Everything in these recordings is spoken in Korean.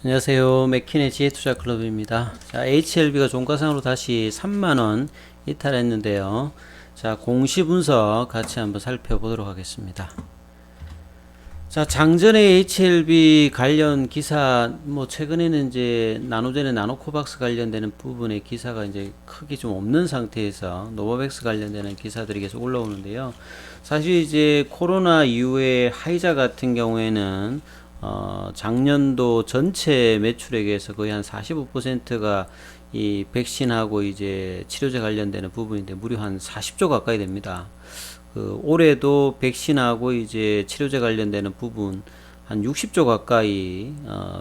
안녕하세요. 맥킨의 지혜투자클럽입니다. 자, HLB가 종가상으로 다시 3만원 이탈했는데요. 자, 공시 분석 같이 한번 살펴보도록 하겠습니다. 자, 장전에 HLB 관련 기사, 최근에는 이제 나노젠의 나노코박스 관련되는 부분의 기사가 이제 크게 좀 없는 상태에서 노바백스 관련되는 기사들이 계속 올라오는데요. 사실 이제 코로나 이후에 하이자 같은 경우에는 작년도 전체 매출액에서 거의 한 45%가 이 백신하고 이제 치료제 관련되는 부분인데 무려 한 40조 가까이 됩니다. 올해도 백신하고 이제 치료제 관련되는 부분 한 60조 가까이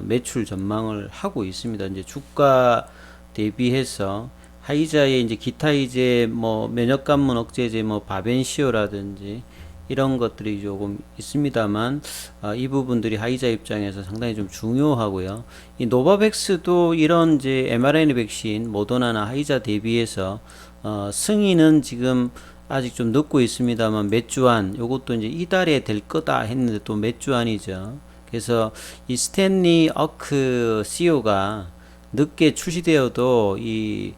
매출 전망을 하고 있습니다. 이제 주가 대비해서 하이자의 이제 기타 이제 면역 감문 억제제 바벤시오라든지 이런 것들이 조금 있습니다만 이 부분들이 하이자 입장에서 상당히 좀 중요하고요. 이 노바백스도 이런 이제 mRNA 백신 모더나나 하이자 대비해서 승인은 지금 아직 좀 늦고 있습니다만 몇 주 안 요것도 이제 이달에 될 거다 했는데 또 몇 주 안이죠. 그래서 이 스탠리 어크 CEO가 늦게 출시되어도 이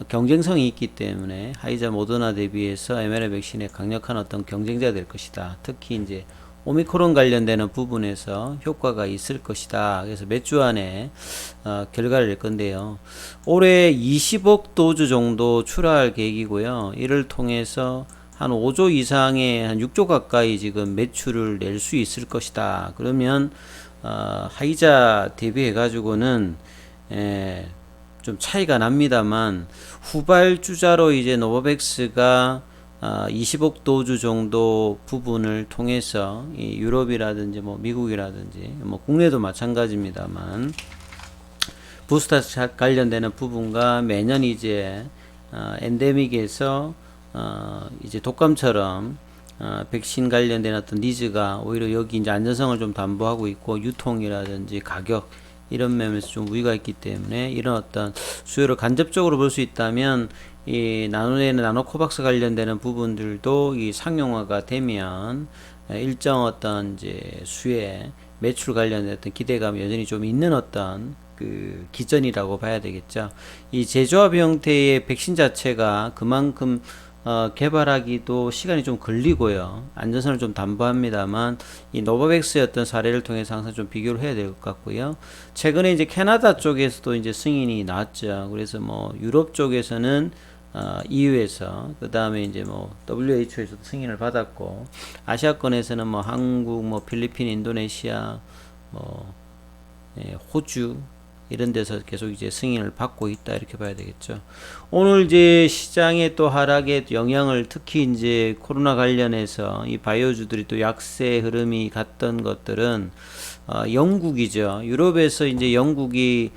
경쟁성이 있기 때문에 하이자 모더나 대비해서 mRNA 백신의 강력한 어떤 경쟁자가 될 것이다. 특히 이제 오미크론 관련되는 부분에서 효과가 있을 것이다. 그래서 몇 주 안에 결과를 낼 건데요. 올해 20억 도주 정도 출하할 계획이고요. 이를 통해서 한 5조 이상의 한 6조 가까이 지금 매출을 낼 수 있을 것이다. 그러면 하이자 대비해 가지고는 좀 차이가 납니다만 후발주자로 이제 노바백스가 20억 도주 정도 부분을 통해서 이 유럽이라든지 미국이라든지 국내도 마찬가지입니다만 부스터샷 관련되는 부분과 매년 이제 엔데믹에서 이제 독감처럼 백신 관련된 어떤 니즈가 오히려 여기 이제 안전성을 좀 담보하고 있고 유통이라든지 가격 이런 면에서 좀 우위가 있기 때문에 이런 어떤 수요를 간접적으로 볼 수 있다면 이 나노젠 나노코박스 관련되는 부분들도 이 상용화가 되면 일정 어떤 이제 수혜 매출 관련된 어떤 기대감이 여전히 좀 있는 어떤 그 기전이라고 봐야 되겠죠. 이 제조합 형태의 백신 자체가 그만큼 개발하기도 시간이 좀 걸리고요. 안전성을 좀 담보합니다만 이 노바백스의 어떤 사례를 통해서 항상 좀 비교를 해야 될 것 같고요. 최근에 이제 캐나다 쪽에서도 이제 승인이 나왔죠. 그래서 유럽 쪽에서는 EU에서 그 다음에 이제 WHO에서도 승인을 받았고 아시아권에서는 한국, 필리핀, 인도네시아, 호주 이런 데서 계속 이제 승인을 받고 있다 이렇게 봐야 되겠죠. 오늘 이제 시장의 또 하락에 영향을 특히 이제 코로나 관련해서 이 바이오주들이 또 약세 흐름이 갔던 것들은 영국이죠. 유럽에서 이제 영국이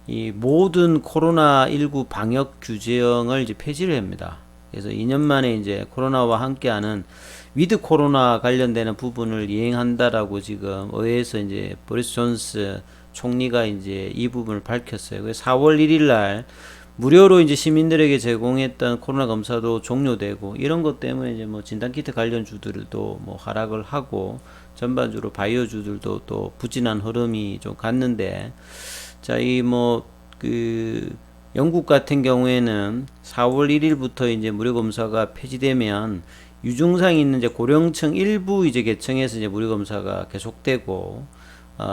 이 모든 코로나19 방역 규정을 이제 폐지를 합니다. 그래서 2년 만에 이제 코로나와 함께하는 위드 코로나 관련되는 부분을 이행한다라고 지금 의회에서 이제 보리스 존스 총리가 이제 이 부분을 밝혔어요. 그래서 4월 1일 날 무료로 이제 시민들에게 제공했던 코로나 검사도 종료되고 이런 것 때문에 이제 진단키트 관련주들도 하락을 하고 전반적으로 바이오주들도 또 부진한 흐름이 좀 갔는데 자, 영국 같은 경우에는 4월 1일부터 이제 무료 검사가 폐지되면 유증상이 있는 이제 고령층 일부 이제 계층에서 이제 무료 검사가 계속되고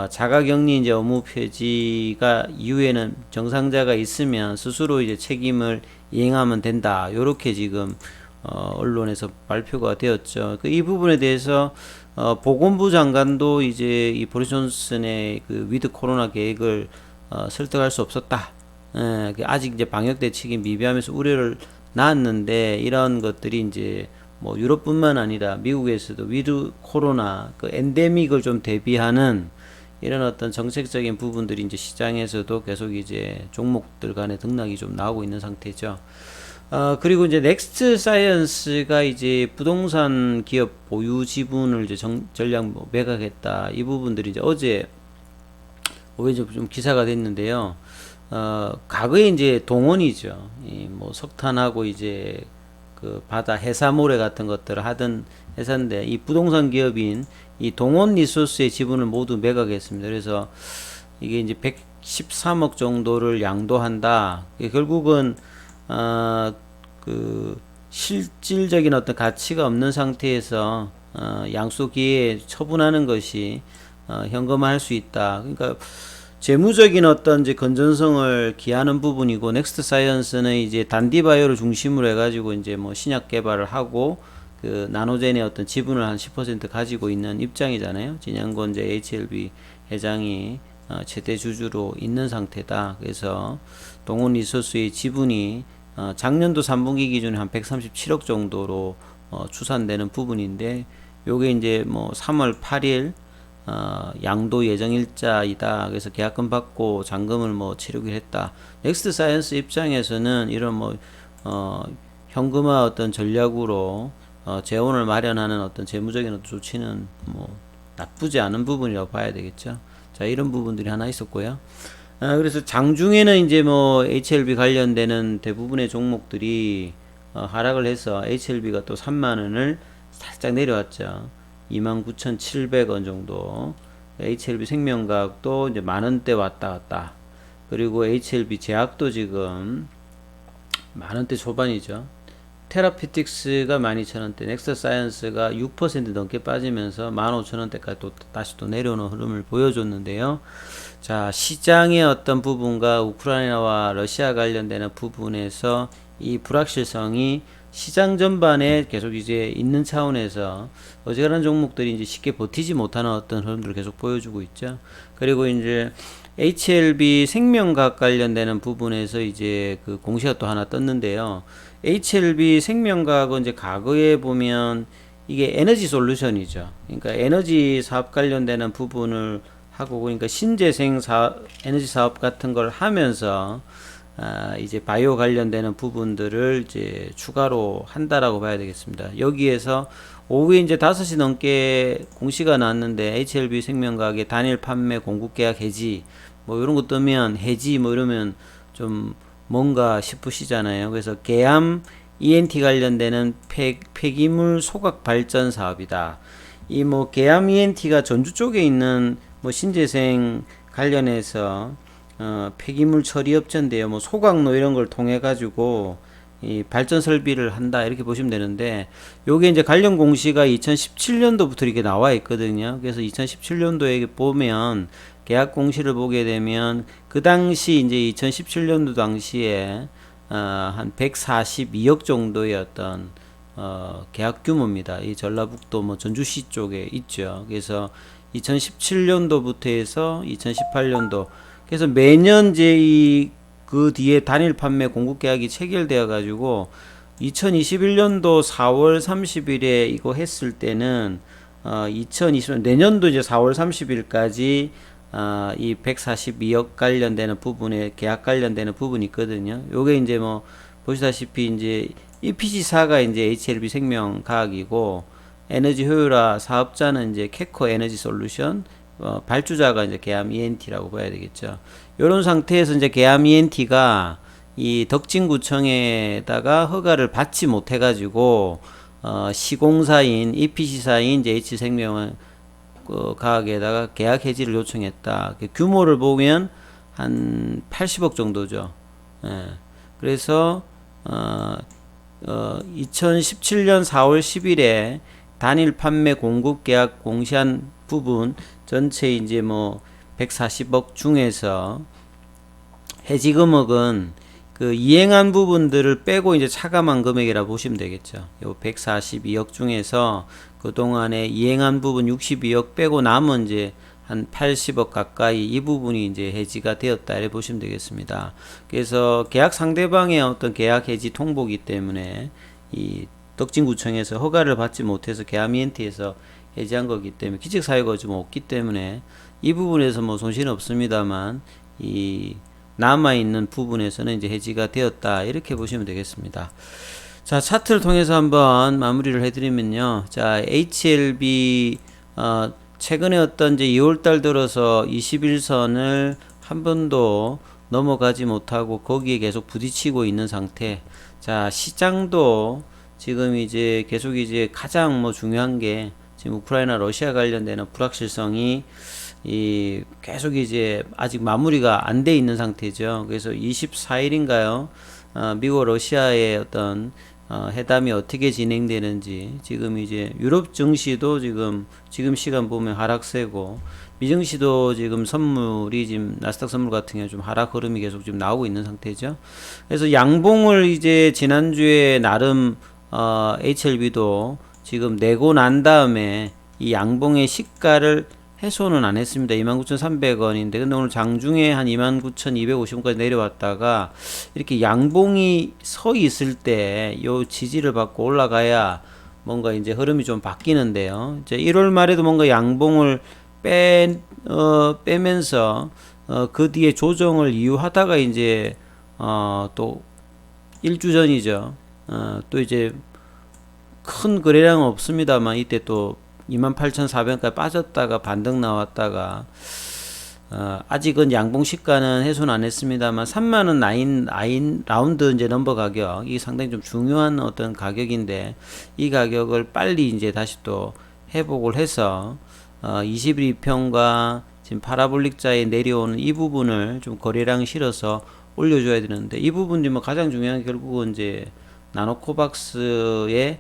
자가격리 이제 의무 폐지가 이후에는 정상자가 있으면 스스로 이제 책임을 이행하면 된다. 요렇게 지금 언론에서 발표가 되었죠. 이 부분에 대해서 보건부 장관도 이제 이 보리스 존슨의 그 위드 코로나 계획을 설득할 수 없었다. 아직 이제 방역 대책이 미비하면서 우려를 낳았는데 이런 것들이 이제 유럽뿐만 아니라 미국에서도 위드 코로나 그 엔데믹을 좀 대비하는 이런 어떤 정책적인 부분들이 이제 시장에서도 계속 이제 종목들 간의 등락이 좀 나오고 있는 상태죠. 그리고 이제 넥스트 사이언스가 이제 부동산 기업 보유 지분을 이제 전량 매각했다. 이 부분들이 이제 어제 오히려 좀 기사가 됐는데요. 과거에 이제 동원이죠. 석탄하고 이제 그 바다 해사 모래 같은 것들을 하던 회사인데 이 부동산 기업인 이 동원 리소스의 지분을 모두 매각했습니다. 그래서 이게 이제 113억 정도를 양도한다. 결국은 그 실질적인 어떤 가치가 없는 상태에서 양소기에 처분하는 것이 현금화할 수 있다. 그러니까 재무적인 어떤 이제 건전성을 기하는 부분이고, 넥스트 사이언스는 이제 단디바이오를 중심으로 해가지고 이제 뭐 신약 개발을 하고 그 나노젠의 어떤 지분을 한 10% 가지고 있는 입장이잖아요. 진양건 이제 HLB 회장이 최대 주주로 있는 상태다. 그래서 동원 리소스의 지분이 작년도 3분기 기준에 한 137억 정도로 추산되는 부분인데, 요게 이제 뭐 3월 8일 양도 예정 일자이다. 그래서 계약금 받고 잔금을 뭐 치르기로 했다. 넥스트 사이언스 입장에서는 이런 뭐 현금화 어떤 전략으로 재원을 마련하는 어떤 재무적인 어떤 조치는 뭐 나쁘지 않은 부분이라고 봐야 되겠죠. 자, 이런 부분들이 하나 있었고요. 그래서 장중에는 이제 뭐 HLB 관련되는 대부분의 종목들이 하락을 해서 HLB가 또 3만원을 살짝 내려왔죠. 29,700원 정도. HLB 생명과학도 이제 만원대 왔다 갔다. 그리고 HLB 제약도 지금 만원대 초반이죠. 테라피틱스가 12,000원대, 넥스 사이언스가 6% 넘게 빠지면서 15,000원대까지 또 다시 또 내려오는 흐름을 보여줬는데요. 자, 시장의 어떤 부분과 우크라이나와 러시아 관련되는 부분에서 이 불확실성이 시장 전반에 계속 이제 있는 차원에서 어지간한 종목들이 이제 쉽게 버티지 못하는 어떤 흐름들을 계속 보여주고 있죠. 그리고 이제 HLB 생명과학 관련되는 부분에서 이제 그 공시가 또 하나 떴는데요. HLB 생명과학은 이제 과거에 보면 이게 에너지 솔루션이죠. 그러니까 에너지 사업 관련되는 부분을 하고, 그러니까 신재생 사업, 에너지 사업 같은 걸 하면서 이제 바이오 관련되는 부분들을 이제 추가로 한다라고 봐야 되겠습니다. 여기에서 오후에 이제 5시 넘게 공시가 나왔는데, HLB 생명과학의 단일 판매 공급 계약 해지 뭐 이런 거 뜨면 해지 뭐 이러면 좀 뭔가 싶으시잖아요. 그래서 계암 ENT 관련되는 폐기물 소각 발전 사업이다. 이 뭐 계암 ENT가 전주 쪽에 있는 뭐 신재생 관련해서 폐기물 처리 업체인데요. 뭐 소각로 이런 걸 통해 가지고 이 발전 설비를 한다 이렇게 보시면 되는데, 요게 이제 관련 공시가 2017년도부터 이렇게 나와 있거든요. 그래서 2017년도에 보면 계약 공시를 보게 되면 그 당시 이제 2017년도 당시에 한 142억 정도의 어떤 계약 규모입니다. 이 전라북도 뭐 전주시 쪽에 있죠. 그래서 2017년도부터 해서 2018년도, 그래서 매년 이제 그 뒤에 단일 판매 공급 계약이 체결되어 가지고 2021년도 4월 30일에 이거 했을 때는 2020년 내년도 이제 4월 30일까지 이 142억 관련되는 부분에 계약 관련되는 부분이 있거든요. 요게 이제 뭐 보시다시피 이제 EPC사가 이제 HLB 생명과학이고, 에너지 효율화 사업자는 이제 캐코 에너지 솔루션, 발주자가 이제 계암 ENT라고 봐야 되겠죠. 이런 상태에서 이제 계암 ENT가 이 덕진구청에다가 허가를 받지 못해가지고 시공사인 EPC사인 이제 H생명 과학에다가 계약 해지를 요청했다. 규모를 보면 한 80억 정도죠. 예. 그래서 2017년 4월 10일에 단일 판매 공급 계약 공시한 부분 전체 이제 뭐 140억 중에서 해지 금액은 그 이행한 부분들을 빼고 이제 차감한 금액이라 보시면 되겠죠. 요 142억 중에서 그동안에 이행한 부분 62억 빼고 남은 이제 한 80억 가까이 이 부분이 이제 해지가 되었다 이렇게 보시면 되겠습니다. 그래서 계약 상대방의 어떤 계약 해지 통보기 때문에 이 덕진구청에서 허가를 받지 못해서 계암 ENT에서 해지한 거기 때문에 기책 사유가 좀 없기 때문에 이 부분에서 뭐 손실은 없습니다만 이 남아있는 부분에서는 이제 해지가 되었다 이렇게 보시면 되겠습니다. 자, 차트를 통해서 한번 마무리를 해드리면요. 자, HLB 최근에 어떤 이제 2월달 들어서 21선을 한 번도 넘어가지 못하고 거기에 계속 부딪히고 있는 상태. 자, 시장도 지금 이제 계속 이제 가장 뭐 중요한 게 지금 우크라이나 러시아 관련되는 불확실성이 계속 이제 아직 마무리가 안 돼 있는 상태죠. 그래서 24일인가요? 미국 러시아의 어떤 회담이 어떻게 진행되는지, 지금 이제 유럽 증시도 지금 시간 보면 하락세고, 미증시도 지금 선물이 지금 나스닥 선물 같은 경우 좀 하락 흐름이 계속 지금 나오고 있는 상태죠. 그래서 양봉을 이제 지난주에 나름 HLB도 지금 내고 난 다음에 이 양봉의 시가를 해소는 안 했습니다. 29,300원인데 근데 오늘 장중에 한 29,250원까지 내려왔다가 이렇게 양봉이 서 있을 때 요 지지를 받고 올라가야 뭔가 이제 흐름이 좀 바뀌는데요. 이제 1월 말에도 뭔가 양봉을 빼면서 그 뒤에 조정을 이유하다가 이제 또 일주 전이죠. 또 이제 큰 거래량은 없습니다만 이때 또 28,400원까지 빠졌다가 반등 나왔다가 아직은 양봉 시가는 해소는 안 했습니다만 3만원 라운드 이제 넘버 가격 이 상당히 좀 중요한 어떤 가격인데 이 가격을 빨리 이제 다시 또 회복을 해서 21 2평과 지금 파라볼릭자에 내려오는 이 부분을 좀 거래량 실어서 올려줘야 되는데 이 부분이 뭐 가장 중요한 게 결국은 이제 나노코박스의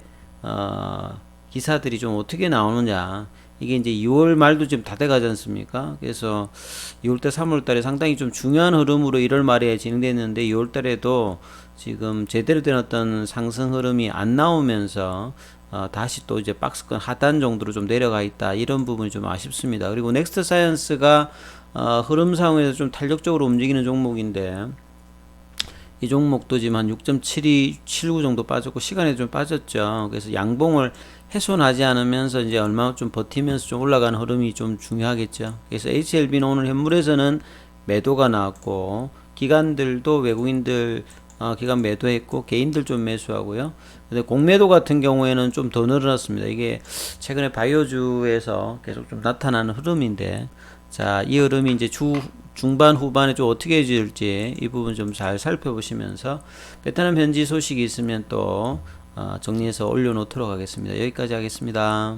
기사들이 좀 어떻게 나오느냐. 이게 이제 2월 말도 지금 다 돼가지 않습니까? 그래서 2월달, 3월달에 상당히 좀 중요한 흐름으로 1월 말에 진행됐는데 2월달에도 지금 제대로 된 어떤 상승 흐름이 안 나오면서 다시 또 이제 박스권 하단 정도로 좀 내려가 있다. 이런 부분이 좀 아쉽습니다. 그리고 넥스트 사이언스가 흐름 상황에서 좀 탄력적으로 움직이는 종목인데 이 종목도 지금 한 6.7279 정도 빠졌고 시간에 좀 빠졌죠. 그래서 양봉을 훼손하지 않으면서 이제 얼마 좀 버티면서 좀 올라가는 흐름이 좀 중요하겠죠. 그래서 HLB는 오늘 현물에서는 매도가 나왔고 기관들도 외국인들 기관 매도했고 개인들 좀 매수하고요. 근데 공매도 같은 경우에는 좀 더 늘어났습니다. 이게 최근에 바이오주에서 계속 좀 나타나는 흐름인데 자, 이 흐름이 이제 중반 후반에 좀 어떻게 해질지 이 부분 좀 잘 살펴보시면서 베트남 현지 소식이 있으면 또 정리해서 올려놓도록 하겠습니다. 여기까지 하겠습니다.